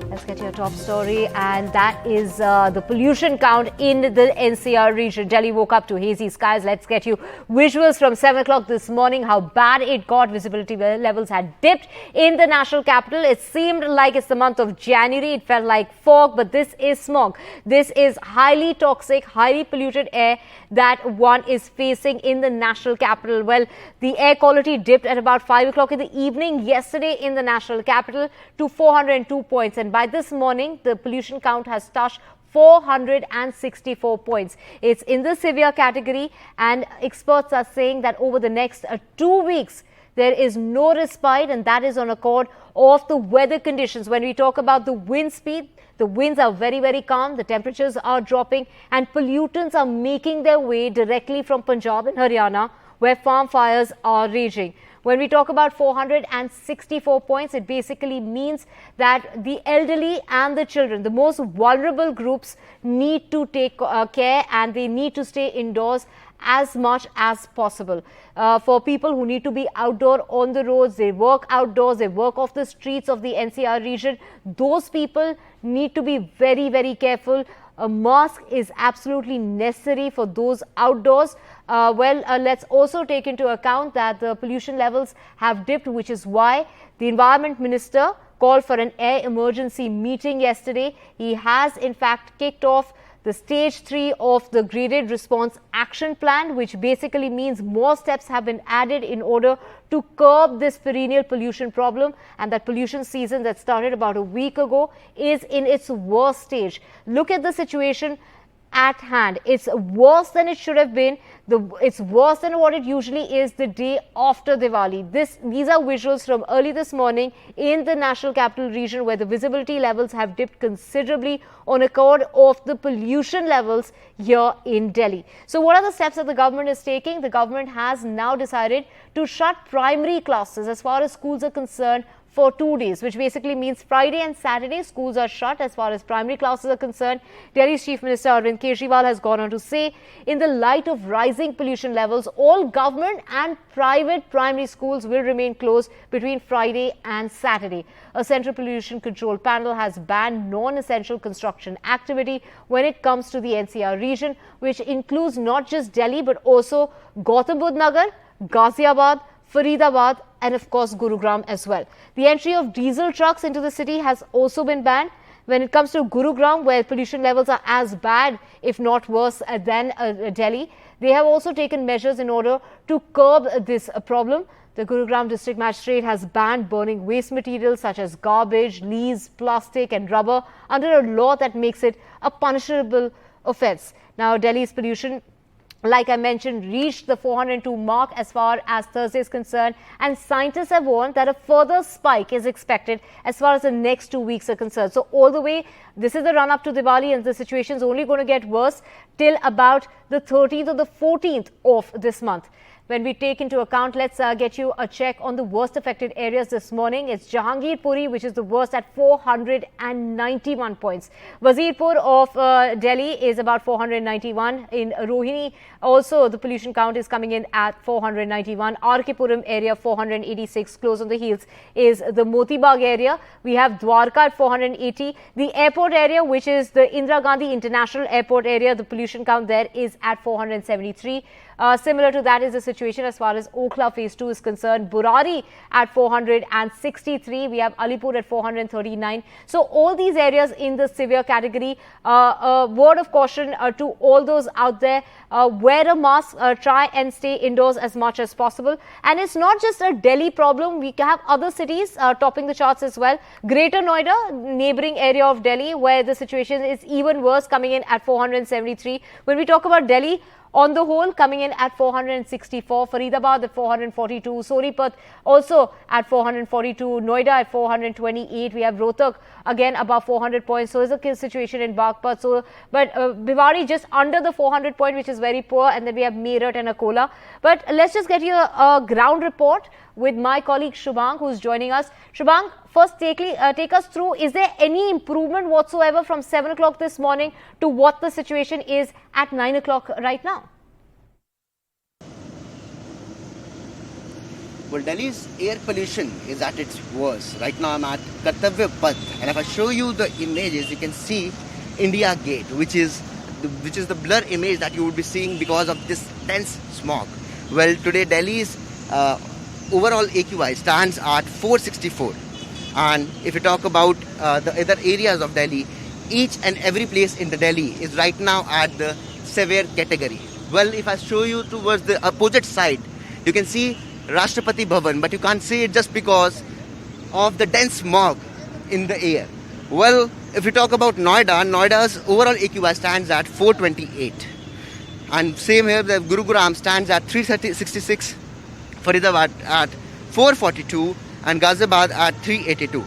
Let's get your top story, and that is the pollution count in the NCR region. Delhi woke up to hazy skies. Let's get you visuals from 7 o'clock this morning, how bad it got. Visibility levels had dipped in the national capital. It seemed like it's the month of January. It felt like fog, but this is smog. This is highly toxic, highly polluted air that one is facing in the national capital. Well, the air quality dipped at about 5 o'clock in the evening yesterday in the national capital to 402 points. And by this morning, the pollution count has touched 464 points. It's in the severe category, and experts are saying that over the next 2 weeks, there is no respite, and that is on account of the weather conditions. When we talk about the wind speed, the winds are very, very calm, the temperatures are dropping, and pollutants are making their way directly from Punjab and Haryana, where farm fires are raging. When we talk about 464 points, it basically means that the elderly and the children, the most vulnerable groups, need to take care, and they need to stay indoors as much as possible. For people who need to be outdoor on the roads, they work outdoors, they work off the streets of the NCR region, those people need to be very, very careful. A mask is absolutely necessary for those outdoors. Let's also take into account that the pollution levels have dipped, which is why the Environment Minister called for an air emergency meeting yesterday. He has in fact kicked off the stage 3 of the graded response action plan, which basically means more steps have been added in order to curb this perennial pollution problem, and that pollution season that started about a week ago is in its worst stage. Look at the situation at hand. It's worse than it should have been. It's worse than what it usually is the day after Diwali. These are visuals from early this morning in the national capital region, where the visibility levels have dipped considerably on account of the pollution levels here in Delhi. So what are the steps that the government is taking? The government has now decided to shut primary classes as far as schools are concerned for 2 days, which basically means Friday and Saturday schools are shut as far as primary classes are concerned. Delhi's Chief Minister Arvind Kejriwal has gone on to say, in the light of rising pollution levels, all government and private primary schools will remain closed between Friday and Saturday. A central pollution control panel has banned non-essential construction activity when it comes to the NCR region, which includes not just Delhi but also Gautam Budh Nagar, Ghaziabad, Faridabad, and of course Gurugram as well. The entry of diesel trucks into the city has also been banned. When it comes to Gurugram, where pollution levels are as bad, if not worse, than Delhi, they have also taken measures in order to curb this problem. The Gurugram district magistrate has banned burning waste materials such as garbage, leaves, plastic and rubber under a law that makes it a punishable offence. Now, Delhi's pollution, like I mentioned, reached the 402 mark as far as Thursday is concerned, and scientists have warned that a further spike is expected as far as the next 2 weeks are concerned. So all the way, this is the run up to Diwali, and the situation is only going to get worse till about the 13th or the 14th of this month. When we take into account, let's get you a check on the worst affected areas this morning. It's Jahangirpuri, which is the worst at 491 points. Wazirpur of Delhi is about 491. In Rohini, also the pollution count is coming in at 491. RK Puram area 486. Close on the heels is the Motibag area. We have Dwarka at 480. The airport area, which is the Indira Gandhi International Airport area, the pollution count there is at 473. Similar to that is the situation as far as Okhla phase 2 is concerned. Burari at 463. We have Alipur at 439. So all these areas in the severe category. Word of caution to all those out there: wear a mask, try and stay indoors as much as possible. And it's not just a Delhi problem. We have other cities topping the charts as well. Greater Noida, neighboring area of Delhi, where the situation is even worse, coming in at 473. When we talk about Delhi, on the whole, coming in at 464, Faridabad at 442, Sonipat also at 442, Noida at 428. We have Rohtak again above 400 points. So is the situation in Bagpat. But Bhiwadi just under the 400 point, which is very poor. And then we have Meerut and Akola. But let's just get you a ground report with my colleague Shubhang, who's joining us. Shubhang, first take us through, is there any improvement whatsoever from 7 o'clock this morning to what the situation is at 9 o'clock right now? Well, Delhi's air pollution is at its worst. Right now I'm at Ghaziabad, and if I show you the images, you can see India Gate, which is the blur image that you would be seeing because of this dense smog. Well, today Delhi's overall AQI stands at 464, and if you talk about the other areas of Delhi, each and every place in the Delhi is right now at the severe category. Well, if I show you towards the opposite side, you can see Rashtrapati Bhavan, but you can't see it just because of the dense smog in the air. Well, if we talk about Noida, Noida's overall AQI stands at 428. And same here, the Gurugram stands at 366, Faridabad at 442, and Ghaziabad at 382.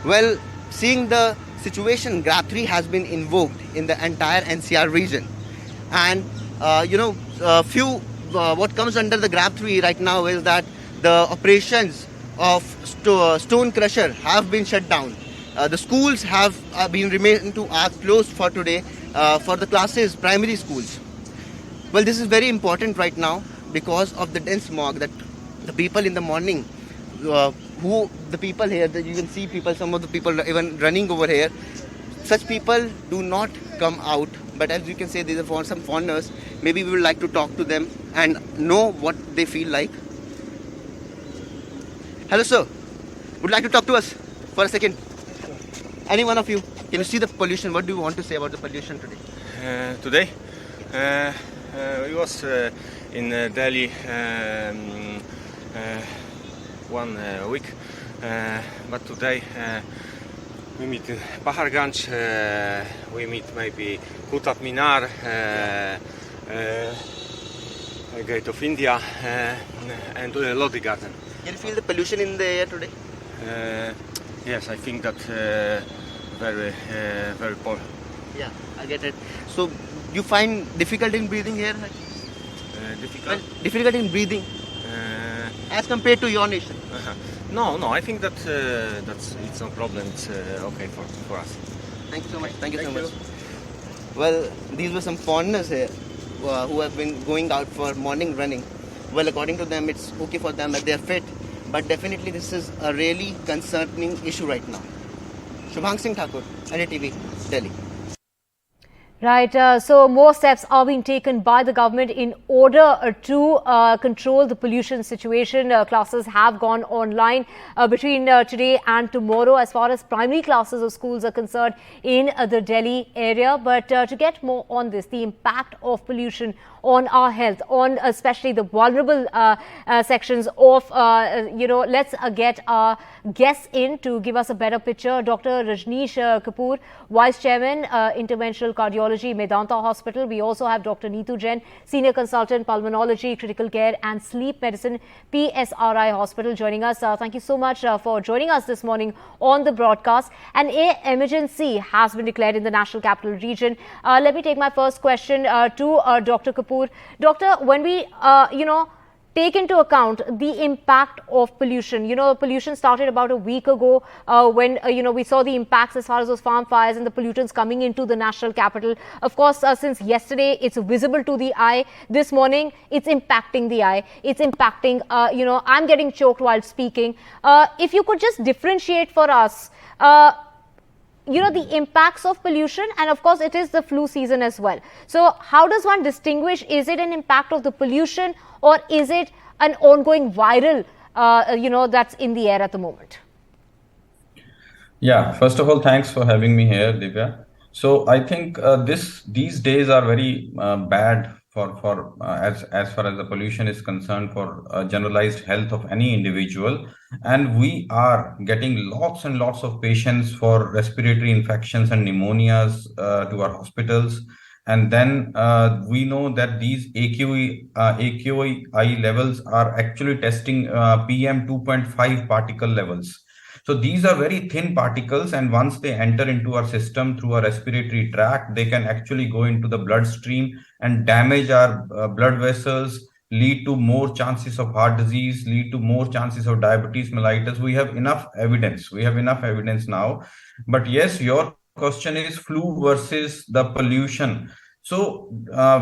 Well, seeing the situation, Grab 3 has been invoked in the entire NCR region. And, what comes under the Grab 3 right now is that the operations of stone crusher have been shut down. The schools have been remained to are closed for today for the classes, primary schools. Well, this is very important right now because of the dense smog that the people in the morning, the people here, that you can see people, some of the people even running over here, such people do not come out. But as you can say, these are some foreigners. Maybe we would like to talk to them and know what they feel like. Hello, sir. Would like to talk to us for a second? Sure. Any one of you? Can you see the pollution? What do you want to say about the pollution today? Today, we was in Delhi 1 week, but today we meet in Paharganj, we meet maybe Qutb Minar, Gate of India, and Lodi Garden. Can you feel the pollution in the air today? Yes, I think that very poor. Yeah, I get it. So you find difficult in breathing here? Difficult? Well, difficult in breathing as compared to your nation? No, I think that it's no problem. It's okay for us. Thank you so much. Thank you so much. Well, these were some foreigners here who have been going out for morning running. Well, according to them, it's okay for them that they are fit, but definitely this is a really concerning issue right now. Shubhang Singh Thakur, NDTV, Delhi. Right, so more steps are being taken by the government in order to control the pollution situation. Classes have gone online between today and tomorrow as far as primary classes of schools are concerned in the Delhi area. But to get more on this, the impact of pollution on our health, on especially the vulnerable sections of, let's get our guests in to give us a better picture. Dr. Rajneesh Kapoor, Vice Chairman, Interventional Cardiology, Medanta Hospital. We also have Dr. Neetu Jain, Senior Consultant, Pulmonology, Critical Care and Sleep Medicine, PSRI Hospital, joining us. Thank you so much for joining us this morning on the broadcast. An air emergency has been declared in the National Capital Region. Let me take my first question to Dr. Kapoor. Doctor, when we, take into account the impact of pollution, pollution started about a week ago when, we saw the impacts as far as those farm fires and the pollutants coming into the national capital. Of course, since yesterday, it's visible to the eye. This morning, it's impacting the eye. It's impacting, I'm getting choked while speaking. If you could just differentiate for us, the impacts of pollution, and of course it is the flu season as well. So how does one distinguish, is it an impact of the pollution or is it an ongoing viral, that's in the air at the moment? Yeah, first of all, thanks for having me here, Divya. So I think these days are very bad for as far as the pollution is concerned for generalized health of any individual, and we are getting lots and lots of patients for respiratory infections and pneumonias to our hospitals. And then we know that these AQI levels are actually testing PM 2.5 particle levels. So these are very thin particles, and once they enter into our system through our respiratory tract, they can actually go into the bloodstream and damage our blood vessels, lead to more chances of heart disease, lead to more chances of diabetes mellitus. We have enough evidence. We have enough evidence now. But yes, your question is flu versus the pollution. So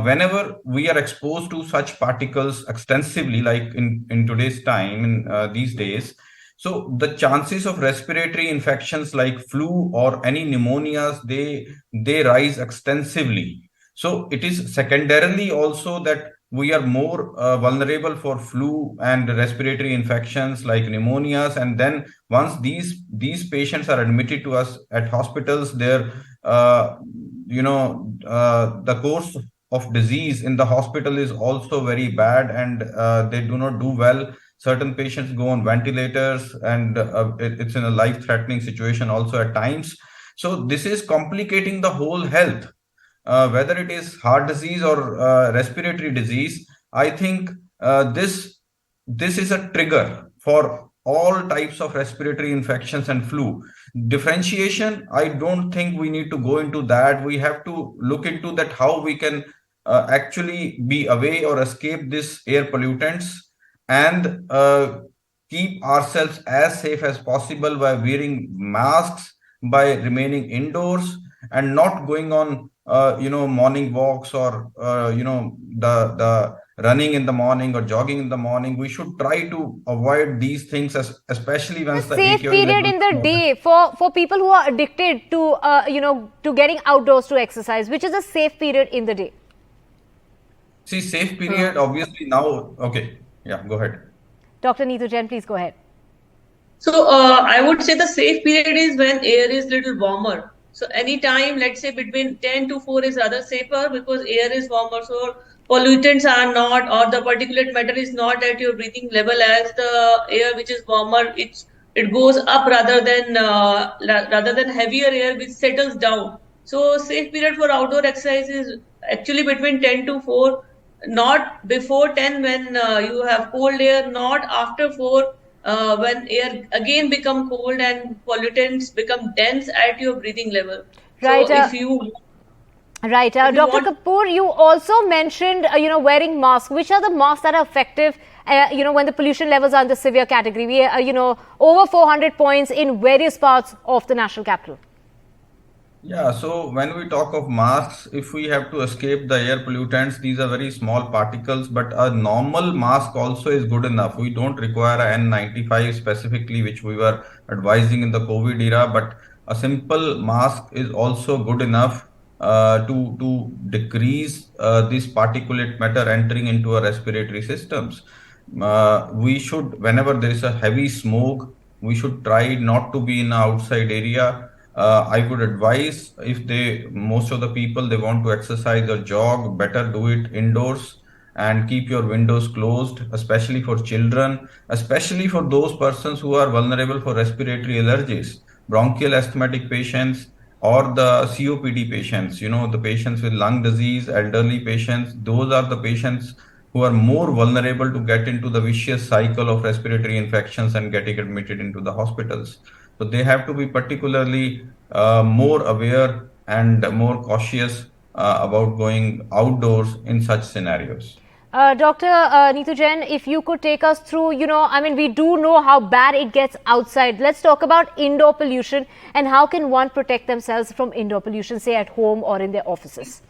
whenever we are exposed to such particles extensively, like in today's time, in these days, so the chances of respiratory infections like flu or any pneumonias, they rise extensively. So it is secondarily also that we are more vulnerable for flu and respiratory infections like pneumonias. And then once these patients are admitted to us at hospitals, their the course of disease in the hospital is also very bad, and they do not do well. Certain patients go on ventilators, and it's in a life-threatening situation also at times. So this is complicating the whole health, whether it is heart disease or respiratory disease. I think this is a trigger for all types of respiratory infections and flu. Differentiation, I don't think we need to go into that. We have to look into that how we can actually be away or escape this air pollutants, and keep ourselves as safe as possible by wearing masks, by remaining indoors, and not going on morning walks, or the running in the morning or jogging in the morning. We should try to avoid these things, especially A once the safe AQI period levels in the day for people who are addicted to to getting outdoors to exercise, which is a safe period in the day. see safe period obviously now. Okay, yeah, go ahead. Dr. Neetu Jain, please go ahead. So I would say the safe period is when air is little warmer. So anytime, let's say between 10 to 4 is rather safer because air is warmer. So pollutants are not, or the particulate matter is not at your breathing level as the air which is warmer. It goes up rather than heavier air which settles down. So safe period for outdoor exercise is actually between 10 to 4, not before 10 when you have cold air, not after 4 when air again become cold and pollutants become dense at your breathing level. Right. So if you Dr. want, Kapoor, you also mentioned, wearing masks. Which are the masks that are effective, when the pollution levels are in the severe category? We are, over 400 points in various parts of the national capital. Yeah, so when we talk of masks, if we have to escape the air pollutants, these are very small particles, but a normal mask also is good enough. We don't require a N95 specifically, which we were advising in the COVID era, but a simple mask is also good enough to decrease this particulate matter entering into our respiratory systems. We should, whenever there is a heavy smoke, we should try not to be in an outside area. I would advise, if most of the people, they want to exercise or jog, better do it indoors and keep your windows closed, especially for children, especially for those persons who are vulnerable for respiratory allergies, bronchial asthmatic patients, or the COPD patients, the patients with lung disease, elderly patients. Those are the patients who are more vulnerable to get into the vicious cycle of respiratory infections and getting admitted into the hospitals. So they have to be particularly more aware and more cautious about going outdoors in such scenarios. Dr. Neetu Jain, if you could take us through, we do know how bad it gets outside. Let's talk about indoor pollution and how can one protect themselves from indoor pollution, say at home or in their offices.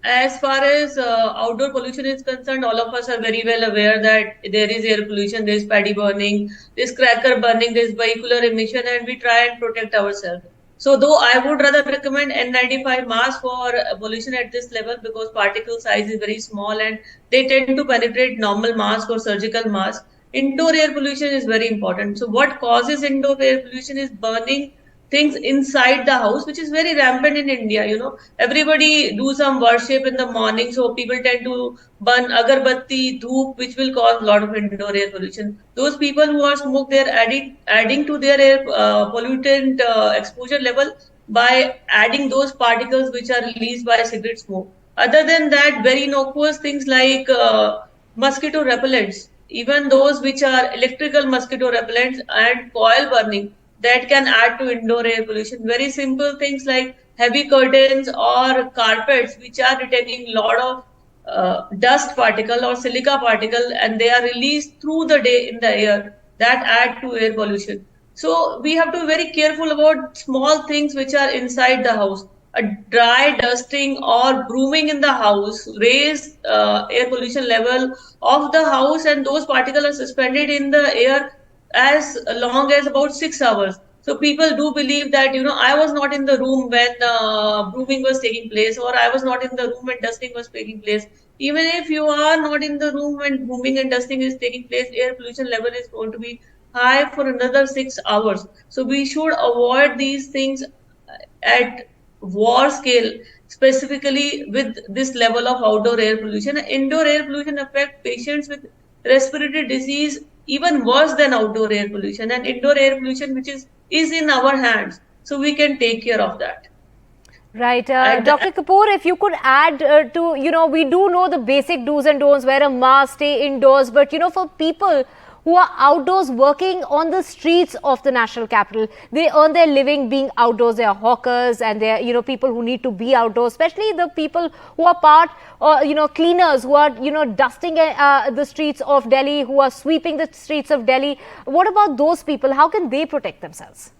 As far as outdoor pollution is concerned, all of us are very well aware that there is air pollution, there is paddy burning, there is cracker burning, there is vehicular emission, and we try and protect ourselves. So though I would rather recommend N95 mask for pollution at this level because particle size is very small and they tend to penetrate normal mask or surgical mask. Indoor air pollution is very important. So what causes indoor air pollution is burning things inside the house, which is very rampant in India. Everybody do some worship in the morning, so people tend to burn agarbatti, dhoop, which will cause a lot of indoor air pollution. Those people who are smoke, they're adding to their air pollutant exposure level by adding those particles which are released by cigarette smoke. Other than that, very innocuous things like mosquito repellents, even those which are electrical mosquito repellents and coil burning, that can add to indoor air pollution. Very simple things like heavy curtains or carpets which are retaining a lot of dust particle or silica particle and they are released through the day in the air, that add to air pollution. So we have to be very careful about small things which are inside the house. a dry dusting or brooming in the house raise air pollution level of the house, and those particles are suspended in the air as long as about 6 hours. So people do believe that, I was not in the room when brooming was taking place, or I was not in the room when dusting was taking place. Even if you are not in the room when brooming and dusting is taking place, air pollution level is going to be high for another 6 hours. So we should avoid these things at war scale, specifically with this level of outdoor air pollution. Indoor air pollution affects patients with respiratory disease even worse than outdoor air pollution, and indoor air pollution, which is in our hands, so we can take care of that. Right. Dr. Kapoor, if you could add to, we do know the basic do's and don'ts, wear a mask, stay indoors, but, for people who are outdoors working on the streets of the national capital, they earn their living being outdoors. They are hawkers, and they are, people who need to be outdoors, especially the people who are part, or, cleaners who are, dusting the streets of Delhi, who are sweeping the streets of Delhi. What about those people? How can they protect themselves?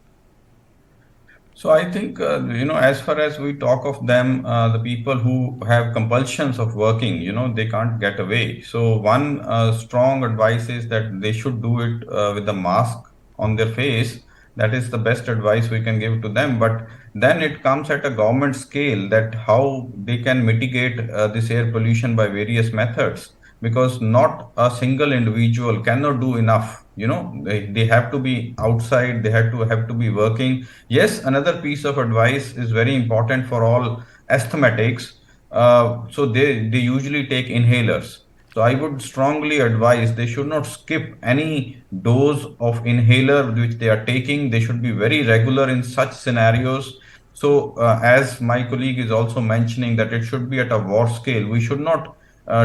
So I think, as far as we talk of them, the people who have compulsions of working, they can't get away. So one strong advice is that they should do it with the mask on their face. That is the best advice we can give to them. But then it comes at a government scale that how they can mitigate this air pollution by various methods, because not a single individual cannot do enough. They have to be outside, they have to be working. Yes, another piece of advice is very important for all asthmatics. So they usually take inhalers. So I would strongly advise they should not skip any dose of inhaler which they are taking. They should be very regular in such scenarios. So as my colleague is also mentioning, that it should be at a war scale. We should not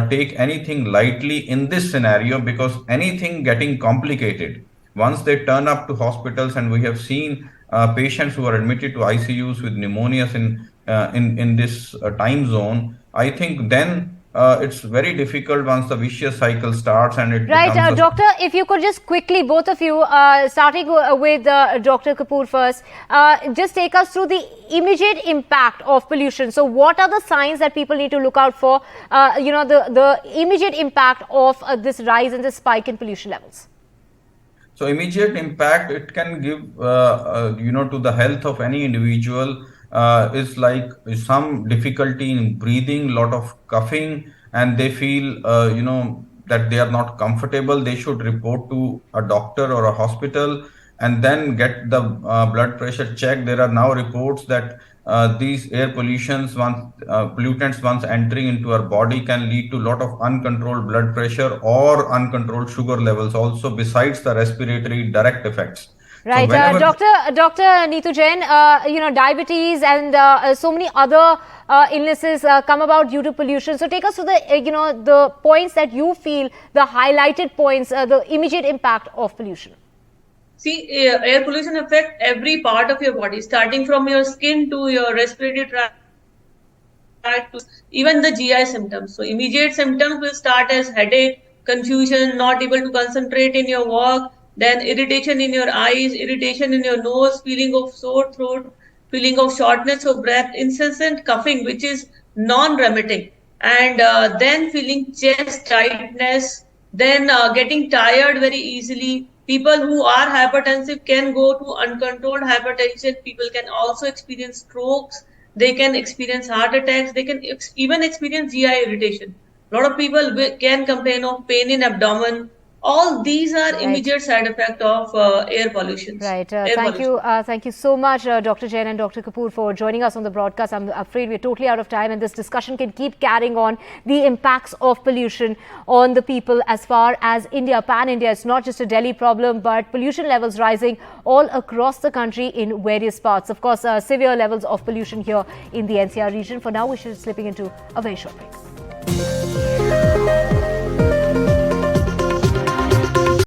take anything lightly in this scenario, because anything getting complicated, once they turn up to hospitals, and we have seen patients who are admitted to ICUs with pneumonias in this time zone, I think then it's very difficult once the vicious cycle starts and it right, becomes Doctor, if you could just quickly, both of you, starting with Dr. Kapoor first, just take us through the immediate impact of pollution. So what are the signs that people need to look out for, the immediate impact of this rise in this spike in pollution levels? So immediate impact it can give, to the health of any individual is like some difficulty in breathing, lot of coughing, and they feel, that they are not comfortable. They should report to a doctor or a hospital and then get the blood pressure checked. There are now reports that these air pollutants once entering into our body can lead to a lot of uncontrolled blood pressure or uncontrolled sugar levels also, besides the respiratory direct effects. Right, so Dr. Neetu Jain, diabetes and so many other illnesses come about due to pollution. So take us to the, the points that you feel, the highlighted points, the immediate impact of pollution. See, air pollution affects every part of your body, starting from your skin to your respiratory tract, to even the GI symptoms. So immediate symptoms will start as headache, confusion, not able to concentrate in your work, then irritation in your eyes, irritation in your nose, feeling of sore throat, feeling of shortness of breath, incessant coughing, which is non-remitting, and then feeling chest tightness, then getting tired very easily. People who are hypertensive can go to uncontrolled hypertension. People can also experience strokes. They can experience heart attacks. They can even experience GI irritation. A lot of people can complain of pain in abdomen. All these are immediate side effect of air pollution. Right. Thank you so much, Dr. Jain and Dr. Kapoor, for joining us on the broadcast. I'm afraid we're totally out of time, and this discussion can keep carrying on. The impacts of pollution on the people as far as India, pan-India. It's not just a Delhi problem, but pollution levels rising all across the country in various parts. Of course, severe levels of pollution here in the NCR region. For now, we should be slipping into a very short break.